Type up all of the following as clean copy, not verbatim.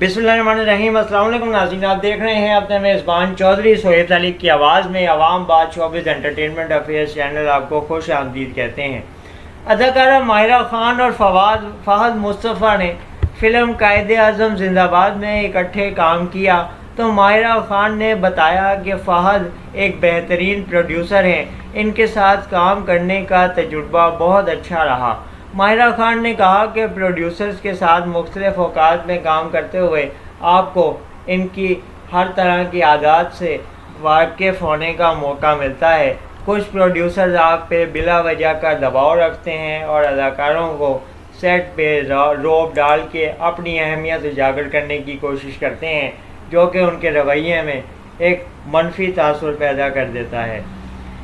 बिस्मिल्लाहिर्रहमानिर्रहीम। अस्सलाम वालेकुम नाज़रीन, आप देख रहे हैं अपने मेज़बान चौधरी सोहेब तालिब की आवाज़ में अवाम बात शोबिज़ एंटरटेनमेंट अफेयर्स चैनल आपको खुश आमदीद कहते हैं। अदाकारा माहिरा खान और फ़हद मुस्तफ़ा ने फ़िल्म कायदे आज़म जिंदाबाद में इकट्ठे काम किया तो माहिरा खान ने बताया कि फ़हद एक बेहतरीन प्रोड्यूसर हैं, इनके साथ काम करने का तजुर्बा बहुत अच्छा रहा। माहिरा खान ने कहा कि प्रोड्यूसर्स के साथ मुख्तलिफ़ औकात में काम करते हुए आपको इनकी हर तरह की आदत से वाकिफ़ होने का मौका मिलता है। कुछ प्रोड्यूसर्स आप पे बिला वजह का दबाव रखते हैं और अदाकारों को सेट पे रोब डाल के अपनी अहमियत उजागर करने की कोशिश करते हैं, जो कि उनके रवैये में एक मनफी तासुर पैदा कर देता है।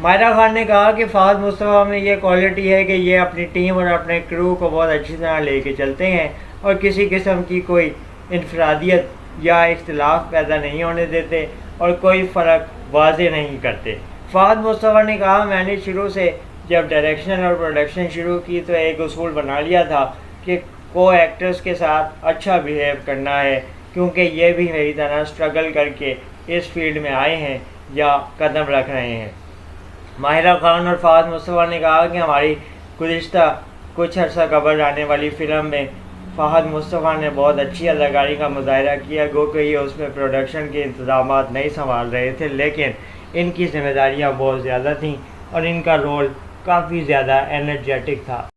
माहिरा खान ने कहा कि फ़हद मुस्तफ़ा में ये क्वालिटी है कि ये अपनी टीम और अपने क्रू को बहुत अच्छी तरह लेके चलते हैं और किसी किस्म की कोई इनफरादियत या इख्तिलाफ पैदा नहीं होने देते और कोई फ़र्क वाज़े नहीं करते। फ़हद मुस्तफ़ा ने कहा, मैंने शुरू से जब डायरेक्शन और प्रोडक्शन शुरू की तो एक उसूल बना लिया था कि को एक्टर्स के साथ अच्छा बिहेव करना है, क्योंकि ये भी मेरी तरह स्ट्रगल करके इस फील्ड में आए हैं या कदम रख रहे हैं। माहिरा खान और फ़हद मुस्तफ़ा ने कहा कि हमारी गुज़िश्ता कुछ अर्सा कबल आने वाली फ़िल्म में फ़हद मुस्तफ़ा ने बहुत अच्छी अदाकारी का मुज़ाहरा किया, गो कि ये उसमें प्रोडक्शन के इंतज़ामात नहीं संभाल रहे थे, लेकिन इनकी ज़िम्मेदारियाँ बहुत ज़्यादा थीं और इनका रोल काफ़ी ज़्यादा एनर्जेटिक था।